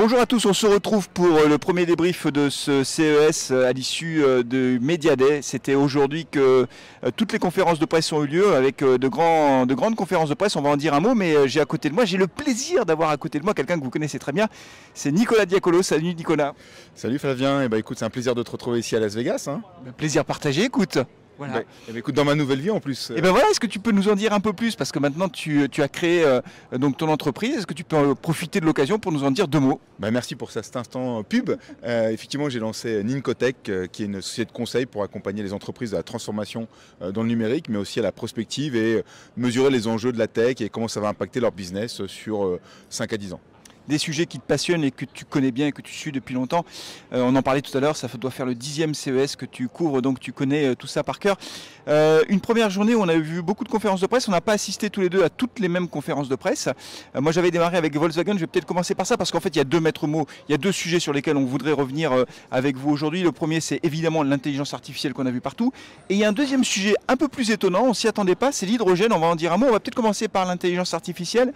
Bonjour à tous, on se retrouve pour le premier débrief de ce CES à l'issue de Media Day. C'était aujourd'hui que toutes les conférences de presse ont eu lieu avec de grandes conférences de presse. On va en dire un mot, mais j'ai à côté de moi, j'ai le plaisir d'avoir à côté de moi quelqu'un que vous connaissez très bien. C'est Nicolas Diacolo. Salut Nicolas. Salut Flavien, écoute, c'est un plaisir de te retrouver ici à Las Vegas. Plaisir partagé, écoute. Voilà. Écoute, dans ma nouvelle vie en plus. Et ben voilà, est-ce que tu peux nous en dire un peu plus? Parce que maintenant tu as créé donc ton entreprise. Est-ce que tu peux profiter de l'occasion pour nous en dire deux mots? Merci pour cet instant pub. Effectivement, j'ai lancé Nincotech, qui est une société de conseil pour accompagner les entreprises à la transformation dans le numérique, mais aussi à la prospective et mesurer les enjeux de la tech et comment ça va impacter leur business sur 5 à 10 ans. Des sujets qui te passionnent et que tu connais bien et que tu suis depuis longtemps. On en parlait tout à l'heure, ça doit faire le 10e CES que tu couvres, donc tu connais tout ça par cœur. Une première journée où on a vu beaucoup de conférences de presse, on n'a pas assisté tous les deux à toutes les mêmes conférences de presse. Moi j'avais démarré avec Volkswagen, je vais peut-être commencer par ça parce qu'en fait il y a deux maîtres mots, il y a deux sujets sur lesquels on voudrait revenir avec vous aujourd'hui. Le premier c'est évidemment l'intelligence artificielle qu'on a vu partout. Et il y a un deuxième sujet un peu plus étonnant, on s'y attendait pas, c'est l'hydrogène, on va en dire un mot. On va peut-être commencer par l'intelligence artificielle.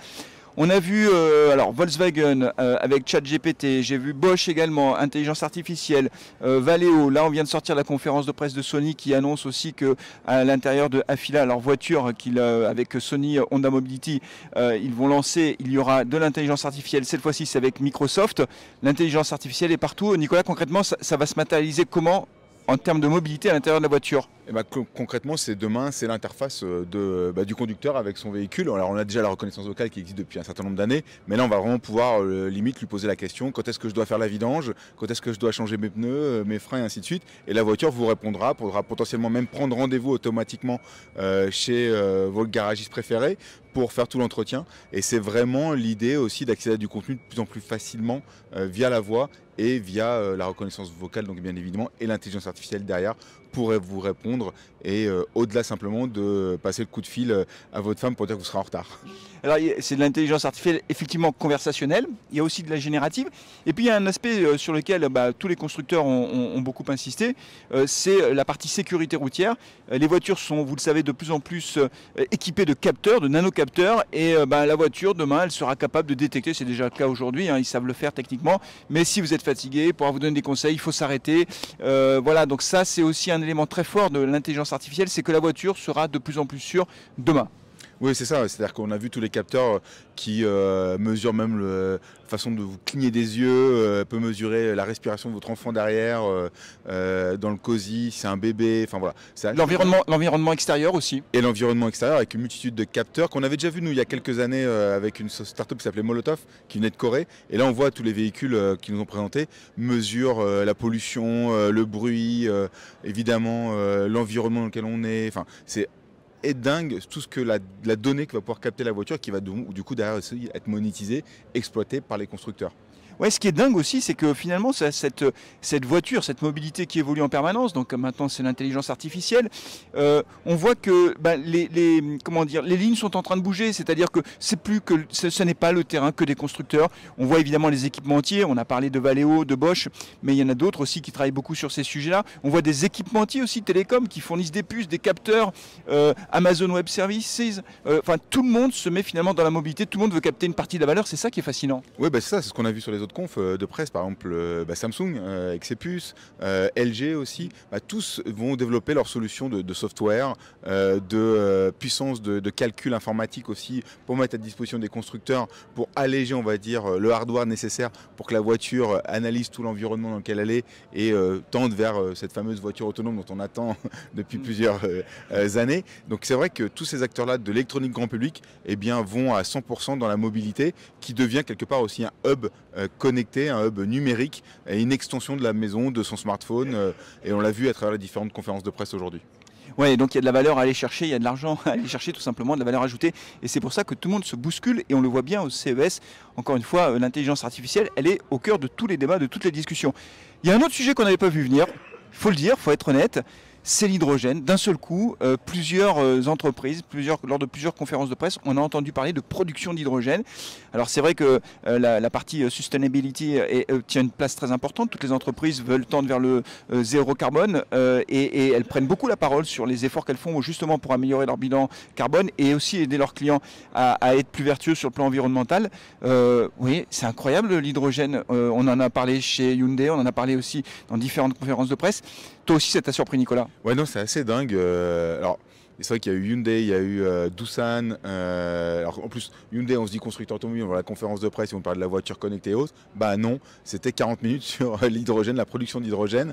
On a vu alors Volkswagen avec ChatGPT, j'ai vu Bosch également, intelligence artificielle, Valeo. Là, on vient de sortir la conférence de presse de Sony qui annonce aussi que à l'intérieur de Afila, leur voiture avec Sony Honda Mobility, ils vont lancer, il y aura de l'intelligence artificielle. Cette fois-ci, c'est avec Microsoft. L'intelligence artificielle est partout. Nicolas, concrètement, ça va se matérialiser comment en termes de mobilité à l'intérieur de la voiture? Concrètement, demain, c'est l'interface du conducteur avec son véhicule. Alors, on a déjà la reconnaissance vocale qui existe depuis un certain nombre d'années, mais là, on va vraiment pouvoir limite lui poser la question: quand est-ce que je dois faire la vidange, quand est-ce que je dois changer mes pneus, mes freins et ainsi de suite. Et la voiture vous répondra, pourra potentiellement même prendre rendez-vous automatiquement chez vos garagistes préférés pour faire tout l'entretien. Et c'est vraiment l'idée aussi d'accéder à du contenu de plus en plus facilement via la voix et via la reconnaissance vocale, donc bien évidemment, et l'intelligence artificielle derrière pourrait vous répondre et au-delà simplement de passer le coup de fil à votre femme pour dire que vous serez en retard. Alors c'est de l'intelligence artificielle effectivement conversationnelle, il y a aussi de la générative, et puis il y a un aspect sur lequel tous les constructeurs ont beaucoup insisté, c'est la partie sécurité routière. Les voitures sont, vous le savez, de plus en plus équipées de capteurs, de nanocapteurs, et la voiture demain elle sera capable de détecter, c'est déjà le cas aujourd'hui, ils savent le faire techniquement, mais si vous êtes fatigué, pour vous donner des conseils, il faut s'arrêter. Voilà, donc ça c'est aussi un élément très fort de l'intelligence artificielle, c'est que la voiture sera de plus en plus sûre demain. Oui, c'est ça, c'est-à-dire qu'on a vu tous les capteurs qui mesurent même la façon de vous cligner des yeux, peut mesurer la respiration de votre enfant derrière, dans le cosy, c'est un bébé, enfin voilà. L'environnement extérieur aussi. Et l'environnement extérieur avec une multitude de capteurs qu'on avait déjà vu nous il y a quelques années avec une start-up qui s'appelait Molotov, qui venait de Corée. Et là on voit tous les véhicules qui nous ont présentés mesurent la pollution, le bruit, évidemment l'environnement dans lequel on est, enfin c'est dingue tout ce que la donnée que va pouvoir capter la voiture qui va du coup derrière aussi être monétisée, exploitée par les constructeurs. Ouais, ce qui est dingue aussi, c'est que finalement, cette voiture, cette mobilité qui évolue en permanence, donc maintenant c'est l'intelligence artificielle, on voit que les lignes sont en train de bouger, c'est-à-dire que ce n'est pas le terrain que des constructeurs. On voit évidemment les équipementiers, on a parlé de Valeo, de Bosch, mais il y en a d'autres aussi qui travaillent beaucoup sur ces sujets-là. On voit des équipementiers aussi télécoms qui fournissent des puces, des capteurs, Amazon Web Services, tout le monde se met finalement dans la mobilité, tout le monde veut capter une partie de la valeur, c'est ça qui est fascinant. Oui, c'est ça, c'est ce qu'on a vu sur les autres confs de presse, par exemple Samsung avec ses puces, LG aussi, tous vont développer leurs solutions de software, de puissance de calcul informatique aussi pour mettre à disposition des constructeurs pour alléger, on va dire, le hardware nécessaire pour que la voiture analyse tout l'environnement dans lequel elle est et tende vers cette fameuse voiture autonome dont on attend depuis plusieurs années. Donc c'est vrai que tous ces acteurs-là de l'électronique grand public vont à 100% dans la mobilité qui devient quelque part aussi un hub connecté, un hub numérique et une extension de la maison, de son smartphone et on l'a vu à travers les différentes conférences de presse aujourd'hui. Ouais, donc il y a de la valeur à aller chercher, il y a de l'argent à aller chercher tout simplement, de la valeur ajoutée. Et c'est pour ça que tout le monde se bouscule et on le voit bien au CES. Encore une fois, l'intelligence artificielle, elle est au cœur de tous les débats, de toutes les discussions. Il y a un autre sujet qu'on n'avait pas vu venir, il faut le dire, il faut être honnête. c'est l'hydrogène. D'un seul coup, plusieurs entreprises, lors de plusieurs conférences de presse, on a entendu parler de production d'hydrogène. Alors c'est vrai que la partie sustainability tient une place très importante. Toutes les entreprises veulent tendre vers le zéro carbone et elles prennent beaucoup la parole sur les efforts qu'elles font justement pour améliorer leur bilan carbone et aussi aider leurs clients à être plus vertueux sur le plan environnemental. Oui, c'est incroyable l'hydrogène. On en a parlé chez Hyundai, on en a parlé aussi dans différentes conférences de presse. Toi aussi, ça t'a surpris, Nicolas? Ouais, non, c'est assez dingue. Alors, c'est vrai qu'il y a eu Hyundai, il y a eu Doosan. Alors en plus, Hyundai, on se dit constructeur automobile, on va à la conférence de presse, ils vont parler de la voiture connectée et autres. Bah non, c'était 40 minutes sur l'hydrogène, la production d'hydrogène.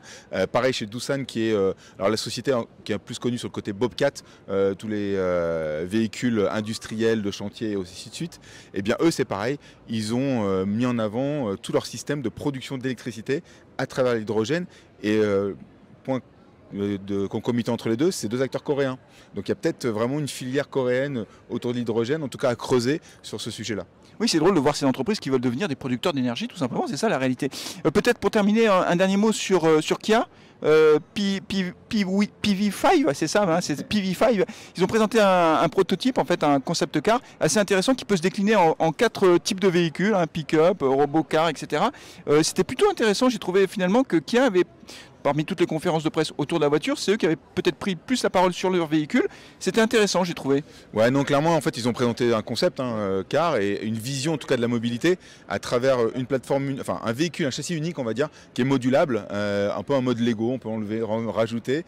Pareil chez Doosan, qui est alors la société qui est plus connue sur le côté Bobcat, tous les véhicules industriels de chantier et ainsi de suite. Et bien eux, c'est pareil, ils ont mis en avant tout leur système de production d'électricité à travers l'hydrogène. Et point de concomitant entre les deux, c'est deux acteurs coréens. Donc il y a peut-être vraiment une filière coréenne autour de l'hydrogène, en tout cas à creuser sur ce sujet-là. Oui, c'est drôle de voir ces entreprises qui veulent devenir des producteurs d'énergie, tout simplement, c'est ça la réalité. Peut-être pour terminer, un dernier mot sur Kia. PV5, c'est ça, hein, c'est PV5. Ils ont présenté un prototype, en fait, un concept car assez intéressant qui peut se décliner en 4 types de véhicules, un pick-up, robocar, etc. C'était plutôt intéressant. J'ai trouvé finalement que Kia avait, parmi toutes les conférences de presse autour de la voiture, c'est eux qui avaient peut-être pris plus la parole sur leur véhicule. C'était intéressant, j'ai trouvé. Ouais, non, clairement, en fait, ils ont présenté un concept, car, et une vision, en tout cas, de la mobilité à travers une plateforme, enfin, un véhicule, un châssis unique, on va dire, qui est modulable, un peu en mode Lego, on peut enlever, rajouter,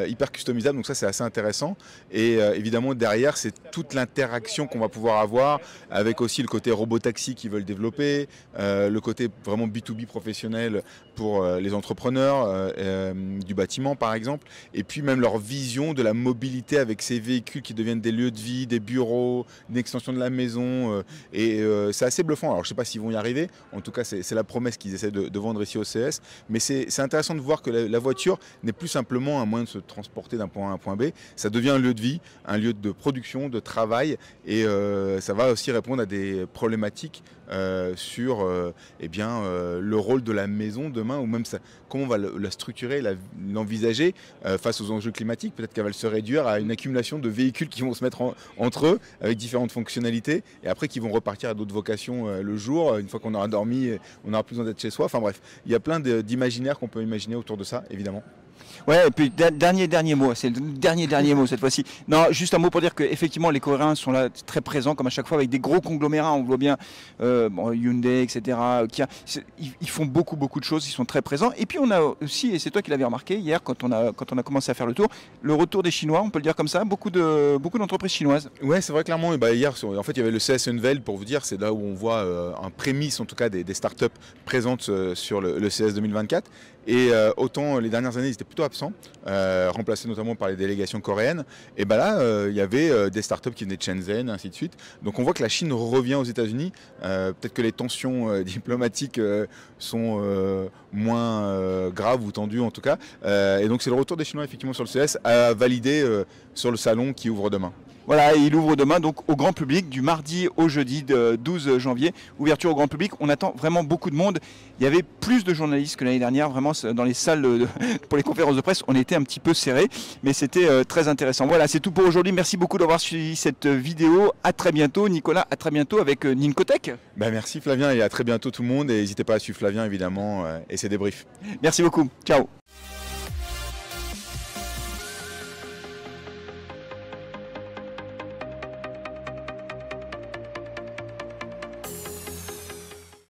hyper customisable, donc ça, c'est assez intéressant. Et évidemment, derrière, c'est toute l'interaction qu'on va pouvoir avoir, avec aussi le côté robotaxi qu'ils veulent développer, le côté vraiment B2B professionnel pour les entrepreneurs, du bâtiment par exemple, et puis même leur vision de la mobilité avec ces véhicules qui deviennent des lieux de vie, des bureaux, une extension de la maison, et c'est assez bluffant. Alors je ne sais pas s'ils vont y arriver, en tout cas c'est la promesse qu'ils essaient de vendre ici au CES, mais c'est intéressant de voir que la voiture n'est plus simplement un moyen de se transporter d'un point A à un point B, ça devient un lieu de vie, un lieu de production, de travail, et ça va aussi répondre à des problématiques sur le rôle de la maison demain, ou même comment on va la structurer, l'envisager face aux enjeux climatiques. Peut-être qu'elle va se réduire à une accumulation de véhicules qui vont se mettre entre eux avec différentes fonctionnalités et après qui vont repartir à d'autres vocations le jour, une fois qu'on aura dormi, on n'aura plus besoin d'être chez soi. Enfin bref, il y a plein d'imaginaires qu'on peut imaginer autour de ça, évidemment. Ouais, et puis dernier mot, c'est le dernier mot cette fois-ci. Non, juste un mot pour dire qu'effectivement les Coréens sont là très présents comme à chaque fois avec des gros conglomérats, on voit bien Hyundai, etc. Ils font beaucoup de choses, ils sont très présents. Et puis on a aussi, et c'est toi qui l'avais remarqué hier quand on a commencé à faire le tour, le retour des Chinois, on peut le dire comme ça, beaucoup d'entreprises chinoises. Ouais, c'est vrai clairement. Et hier, en fait, il y avait le CES Unveil, pour vous dire, c'est là où on voit un prémisse en tout cas des startups présentes sur le CES 2024. Et autant les dernières années ils étaient plutôt absents, remplacés notamment par les délégations coréennes, et là il y avait des startups qui venaient de Shenzhen, ainsi de suite. Donc on voit que la Chine revient aux États-Unis. Peut-être que les tensions diplomatiques sont moins graves ou tendues en tout cas. Et donc c'est le retour des Chinois effectivement sur le CES à valider sur le salon qui ouvre demain. Voilà, il ouvre demain donc au grand public du mardi au jeudi de 12 janvier. Ouverture au grand public, on attend vraiment beaucoup de monde. Il y avait plus de journalistes que l'année dernière, vraiment dans les salles pour les conférences de presse, on était un petit peu serré, mais c'était très intéressant. Voilà, c'est tout pour aujourd'hui. Merci beaucoup d'avoir suivi cette vidéo. À très bientôt, Nicolas, à très bientôt avec Nincotech. Merci Flavien et à très bientôt tout le monde. Et n'hésitez pas à suivre Flavien évidemment et ses débriefs. Merci beaucoup, ciao.